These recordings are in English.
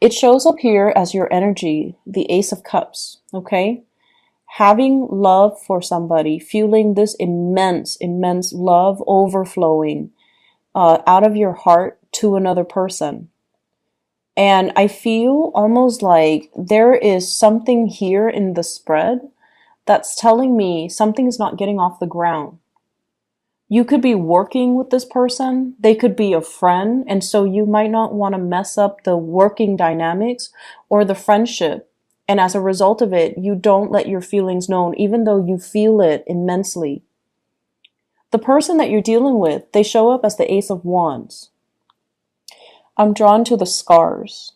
It shows up here as your energy, the Ace of Cups, okay? Having love for somebody, feeling this immense, immense love overflowing out of your heart to another person. And I feel almost like there is something here in the spread that's telling me something is not getting off the ground. You could be working with this person, they could be a friend, and so you might not want to mess up the working dynamics or the friendship. And as a result of it, you don't let your feelings known, even though you feel it immensely. The person that you're dealing with, they show up as the Ace of Wands. I'm drawn to the scars.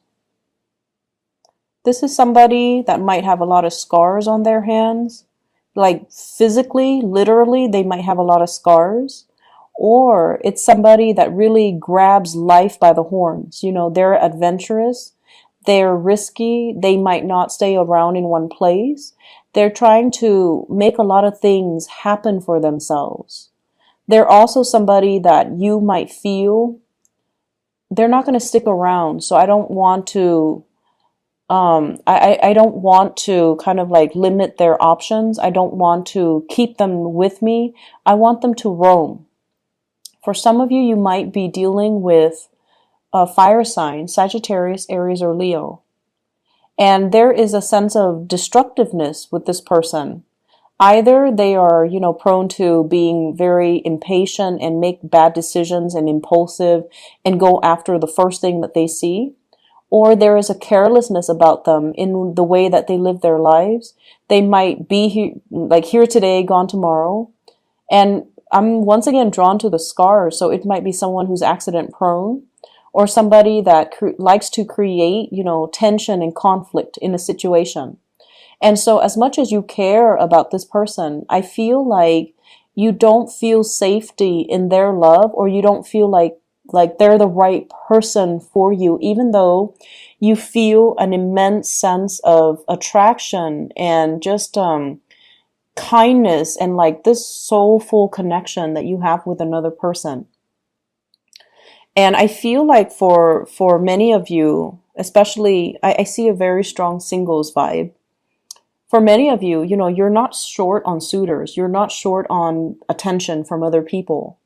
This is somebody that might have a lot of scars on their hands. Like physically, literally, they might have a lot of scars. Or it's somebody that really grabs life by the horns. You know, they're adventurous, they're risky, they might not stay around in one place. They're trying to make a lot of things happen for themselves. They're also somebody that you might feel they're not going to stick around. So I don't want to I don't want to kind of like limit their options. I don't want to keep them with me. I want them to roam. For some of you, you might be dealing with a fire sign, Sagittarius, Aries, or Leo. And there is a sense of destructiveness with this person. Either they are, you know, prone to being very impatient and make bad decisions and impulsive and go after the first thing that they see, or there is a carelessness about them in the way that they live their lives. They might be here, like here today, gone tomorrow. And I'm once again drawn to the scars. So it might be someone who's accident prone or somebody that likes to create, you know, tension and conflict in a situation. And so as much as you care about this person, I feel like you don't feel safety in their love, or you don't feel like they're the right person for you, even though you feel an immense sense of attraction and just kindness and like this soulful connection that you have with another person. And I feel like for many of you, especially, I see a very strong singles vibe. For many of you, you know, you're not short on suitors. You're not short on attention from other people.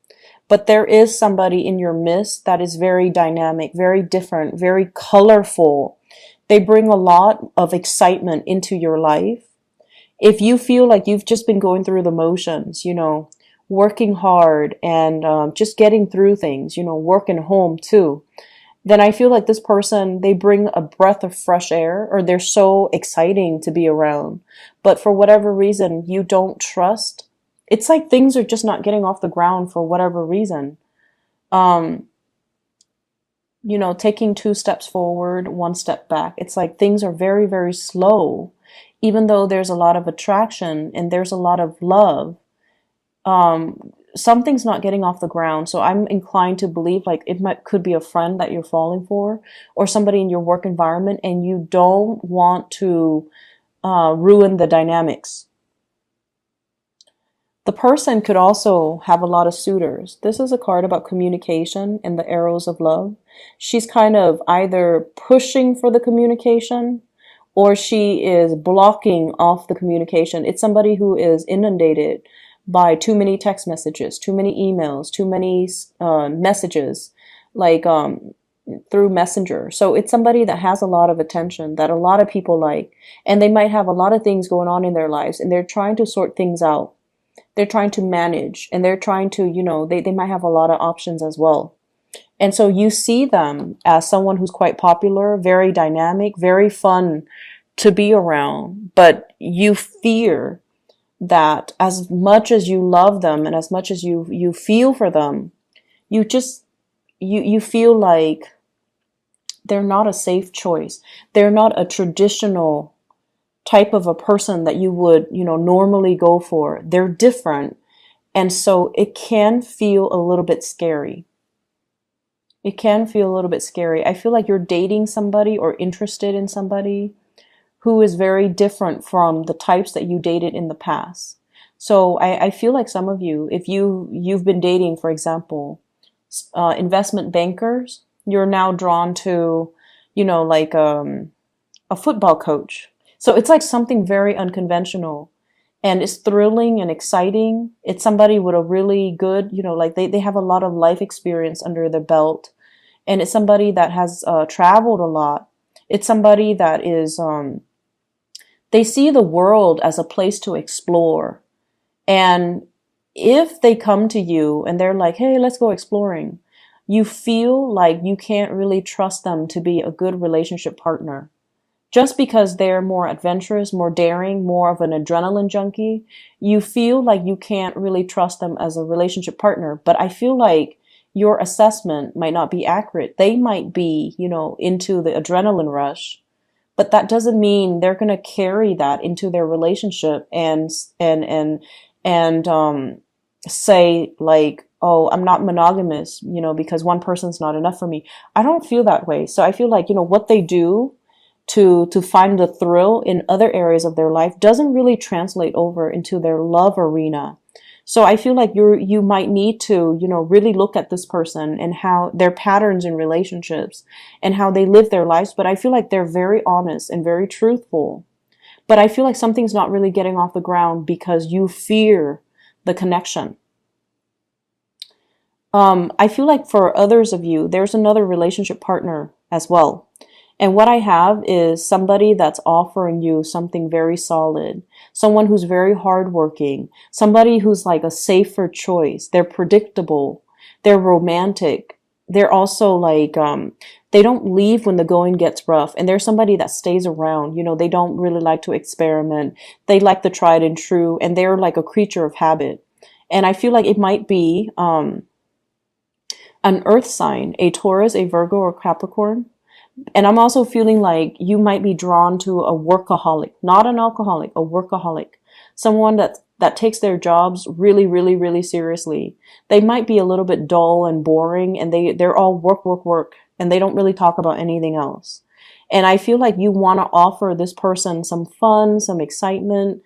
But there is somebody in your midst that is very dynamic, very different, very colorful. They bring a lot of excitement into your life. If you feel like you've just been going through the motions, you know, working hard and just getting through things, you know, working home too, then I feel like this person, they bring a breath of fresh air, or they're so exciting to be around. But for whatever reason, you don't trust. It's like things are just not getting off the ground for whatever reason. Um, you know, taking 2 steps forward, 1 step back. It's like things are very, very slow, even though there's a lot of attraction and there's a lot of love. Something's not getting off the ground. So I'm inclined to believe like could be a friend that you're falling for, or somebody in your work environment, and you don't want to ruin the dynamics. The person could also have a lot of suitors. This is a card about communication and the arrows of love. She's kind of either pushing for the communication or she is blocking off the communication. It's somebody who is inundated by too many text messages, too many emails, too many messages, like through Messenger. So it's somebody that has a lot of attention that a lot of people like, and they might have a lot of things going on in their lives, and they're trying to sort things out. They're trying to manage, and they're trying to, you know, they might have a lot of options as well. And so you see them as someone who's quite popular, very dynamic, very fun to be around, but you fear that as much as you love them and as much as you feel for them, you just you feel like they're not a safe choice. They're not a traditional type of a person that you would, you know, normally go for. They're different. And so it can feel a little bit scary. It can feel a little bit scary. I feel like you're dating somebody or interested in somebody who is very different from the types that you dated in the past. So I feel like some of you, if you've been dating, for example, investment bankers, you're now drawn to, like a football coach. So it's like something very unconventional, and it's thrilling and exciting. It's somebody with a really good, like they have a lot of life experience under their belt, and it's somebody that has traveled a lot. It's somebody that is, they see the world as a place to explore. And if they come to you and they're like, hey, let's go exploring, you feel like you can't really trust them to be a good relationship partner. Just because they're more adventurous, more daring, more of an adrenaline junkie, you feel like you can't really trust them as a relationship partner. But I feel like your assessment might not be accurate. They might be, into the adrenaline rush, but that doesn't mean they're going to carry that into their relationship and say like, oh, I'm not monogamous, because one person's not enough for me. I don't feel that way. So I feel like, what they do to find the thrill in other areas of their life doesn't really translate over into their love arena. So I feel like you might need to, really look at this person and how their patterns in relationships and how they live their lives. But I feel like they're very honest and very truthful. But I feel like something's not really getting off the ground because you fear the connection. I feel like for others of you, there's another relationship partner as well. And what I have is somebody that's offering you something very solid, someone who's very hardworking, somebody who's like a safer choice. They're predictable. They're romantic. They're also like, they don't leave when the going gets rough. And they're somebody that stays around. They don't really like to experiment. They like the tried and true. And they're like a creature of habit. And I feel like it might be, an earth sign, a Taurus, a Virgo, or Capricorn. And I'm also feeling like you might be drawn to a workaholic, not an alcoholic, a workaholic, someone that takes their jobs really, really, really seriously. They might be a little bit dull and boring, and they're all work, work, work, and they don't really talk about anything else. And I feel like you want to offer this person some fun, some excitement,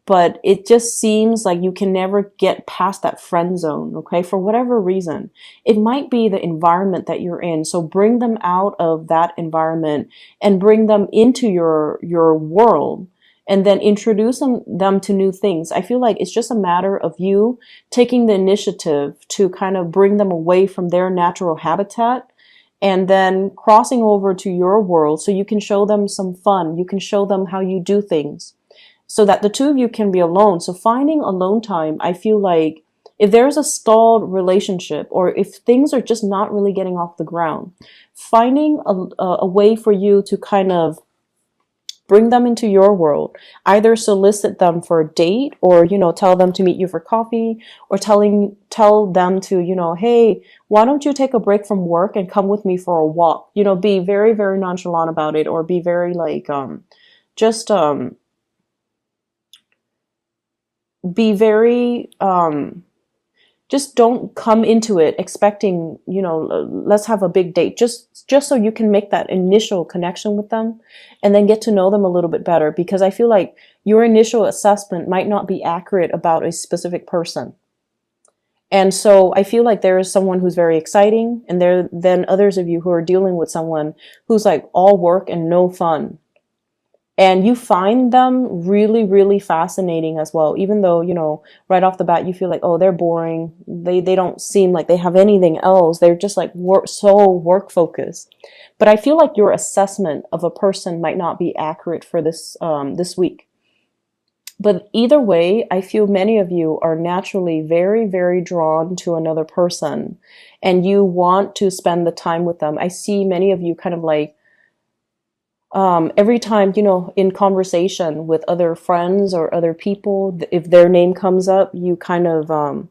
but it just seems like you can never get past that friend zone, okay, for whatever reason. It might be the environment that you're in. So bring them out of that environment and bring them into your world, and then introduce them to new things. I feel like it's just a matter of you taking the initiative to kind of bring them away from their natural habitat and then crossing over to your world so you can show them some fun. You can show them how you do things, so that the two of you can be alone. So finding alone time, I feel like if there's a stalled relationship or if things are just not really getting off the ground, finding a way for you to kind of bring them into your world, either solicit them for a date or, tell them to meet you for coffee, or tell them to, hey, why don't you take a break from work and come with me for a walk? Be very, very nonchalant about it, or be very like, just, be very, just don't come into it expecting, let's have a big date, just so you can make that initial connection with them and then get to know them a little bit better. Because I feel like your initial assessment might not be accurate about a specific person. And so I feel like there is someone who's very exciting, and there then others of you who are dealing with someone who's like all work and no fun. And you find them really, really fascinating as well, even though, right off the bat, you feel like, oh, they're boring. They don't seem like they have anything else. They're just like so work focused. But I feel like your assessment of a person might not be accurate for this week. But either way, I feel many of you are naturally very, very drawn to another person, and you want to spend the time with them. I see many of you kind of like, every time, in conversation with other friends or other people, if their name comes up, you kind of,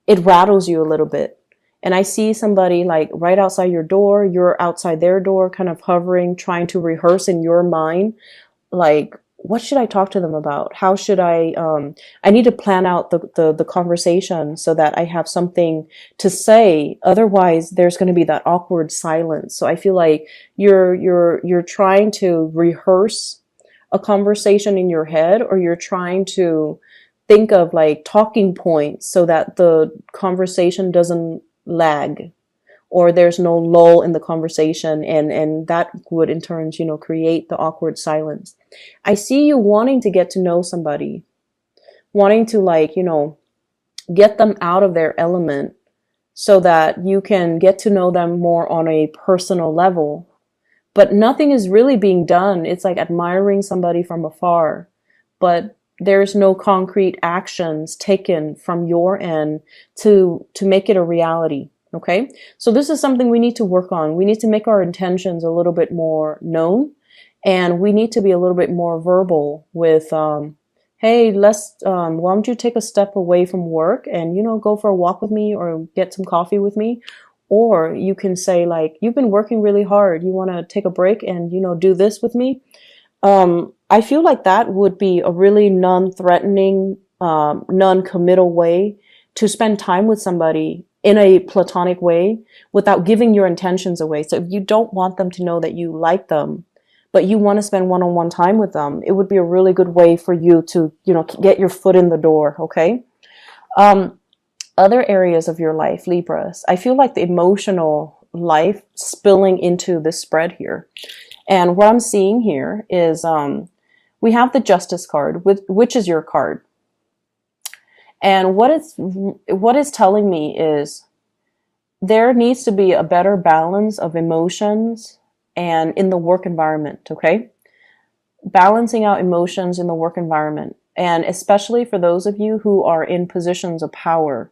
it rattles you a little bit. And I see somebody like right outside your door, you're outside their door, kind of hovering, trying to rehearse in your mind, like, what should I talk to them about? How should I need to plan out the conversation so that I have something to say. Otherwise, there's going to be that awkward silence. So I feel like you're trying to rehearse a conversation in your head, or you're trying to think of like talking points so that the conversation doesn't lag, or there's no lull in the conversation, and that would in turns, create the awkward silence. I see you wanting to get to know somebody, wanting to like, get them out of their element so that you can get to know them more on a personal level. But nothing is really being done. It's like admiring somebody from afar, but there's no concrete actions taken from your end to make it a reality. Okay. So this is something we need to work on. We need to make our intentions a little bit more known, and we need to be a little bit more verbal with, hey, why don't you take a step away from work and, go for a walk with me or get some coffee with me? Or you can say like, you've been working really hard. You want to take a break and, do this with me? I feel like that would be a really non-threatening, non-committal way to spend time with somebody in a platonic way without giving your intentions away. So if you don't want them to know that you like them, but you want to spend one-on-one time with them, it would be a really good way for you to, get your foot in the door. Okay. Other areas of your life, Libras, I feel like the emotional life spilling into this spread here. And what I'm seeing here is, we have the Justice card, which is your card. And what it's telling me is there needs to be a better balance of emotions and in the work environment, okay? Balancing out emotions in the work environment. And especially for those of you who are in positions of power.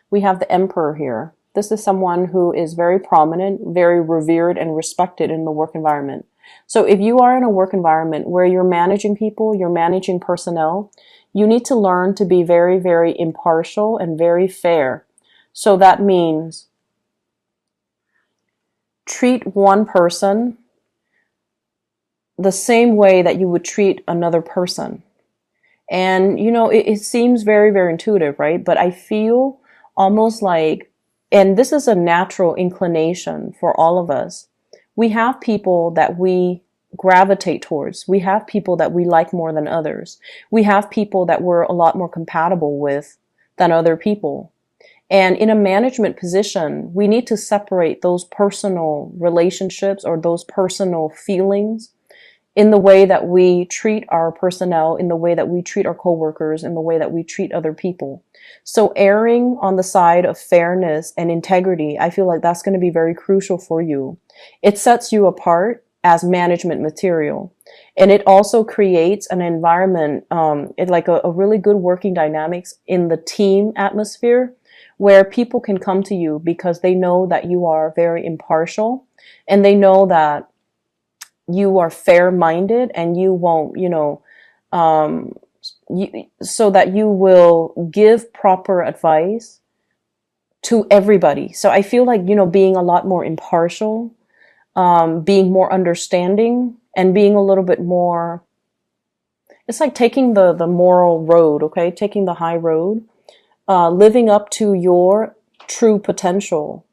We have the Emperor here. This is someone who is very prominent, very revered and respected in the work environment. So if you are in a work environment where you're managing people, you're managing personnel, you need to learn to be very, very impartial and very fair. So that means treat one person the same way that you would treat another person. And, it seems very, very intuitive, right? But I feel almost like, and this is a natural inclination for all of us, we have people that we gravitate towards. We have people that we like more than others. We have people that we're a lot more compatible with than other people. And in a management position, we need to separate those personal relationships or those personal feelings in the way that we treat our personnel, in the way that we treat our coworkers, in the way that we treat other people. So erring on the side of fairness and integrity, I feel like that's going to be very crucial for you. It sets you apart as management material. And it also creates an environment, like a really good working dynamics in the team atmosphere where people can come to you because they know that you are very impartial and they know that you are fair-minded and you won't, so that you will give proper advice to everybody. So I feel like, being a lot more impartial, being more understanding, and being a little bit more, it's like taking the moral road, okay? Taking the high road, living up to your true potential,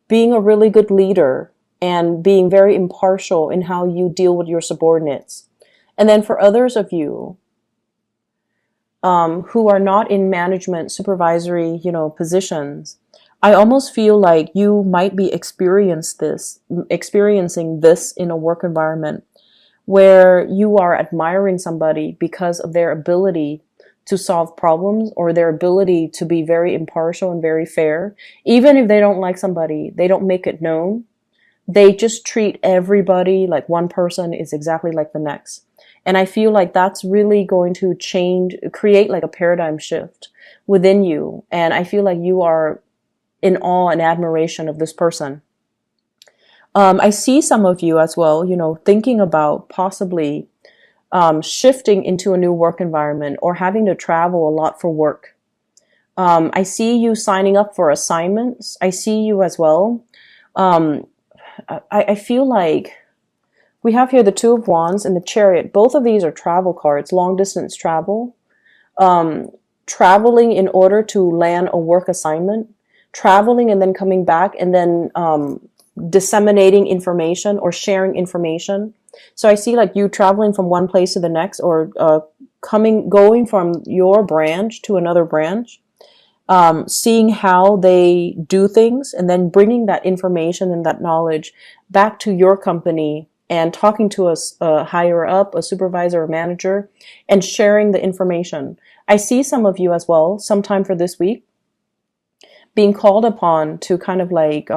being a really good leader, and being very impartial in how you deal with your subordinates. And then for others of you who are not in management, supervisory, positions, I almost feel like you might be experiencing this in a work environment where you are admiring somebody because of their ability to solve problems or their ability to be very impartial and very fair. Even if they don't like somebody, they don't make it known. They just treat everybody like one person is exactly like the next. And I feel like that's really going to create like a paradigm shift within you. And I feel like you are in awe and admiration of this person. I see some of you as well, thinking about possibly shifting into a new work environment or having to travel a lot for work. I see you signing up for assignments. I see you as well. I feel like we have here the Two of Wands and the Chariot. Both of these are travel cards, long distance travel, traveling in order to land a work assignment, traveling and then coming back and then disseminating information or sharing information. So I see like you traveling from one place to the next or going from your branch to another branch. seeing how they do things, and then bringing that information and that knowledge back to your company and talking to a higher up, a supervisor or manager, and sharing the information. I see some of you as well, sometime for this week, being called upon to kind of like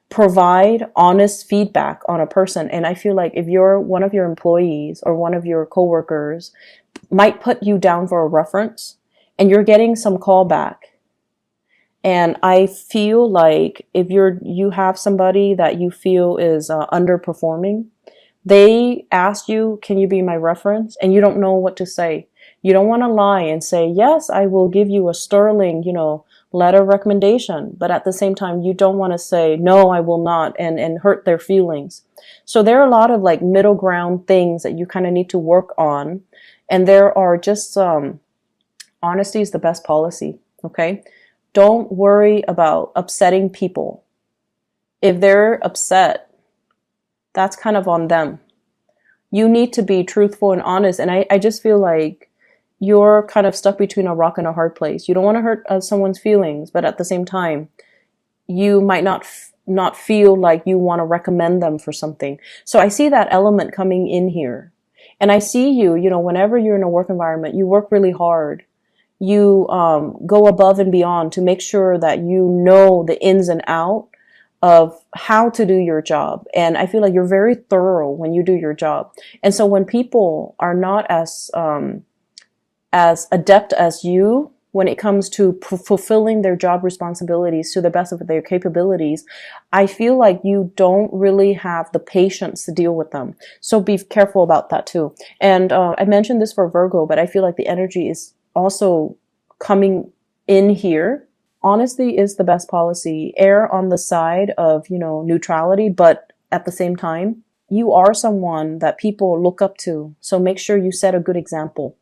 provide honest feedback on a person. And I feel like if you're one of your employees or one of your coworkers might put you down for a reference and you're getting some callback. And I feel like if you have somebody that you feel is underperforming, they ask you, can you be my reference? And you don't know what to say. You don't want to lie and say, yes, I will give you a sterling, letter of recommendation. But at the same time, you don't want to say, no, I will not, and hurt their feelings. So there are a lot of like middle ground things that you kind of need to work on. And there are just, honesty is the best policy. Okay. Don't worry about upsetting people. If they're upset, that's kind of on them. You need to be truthful and honest. And I just feel like you're kind of stuck between a rock and a hard place. You don't want to hurt someone's feelings, but at the same time, you might not feel like you want to recommend them for something. So I see that element coming in here. And I see you, whenever you're in a work environment, you work really hard. You go above and beyond to make sure that you know the ins and out of how to do your job. And I feel like you're very thorough when you do your job. And so when people are not as adept as you when it comes to fulfilling their job responsibilities to the best of their capabilities, I feel like you don't really have the patience to deal with them. So be careful about that too. And I mentioned this for Virgo, but I feel like the energy is also coming in here. Honesty is the best policy. Err on the side of, neutrality, but at the same time, you are someone that people look up to. So make sure you set a good example.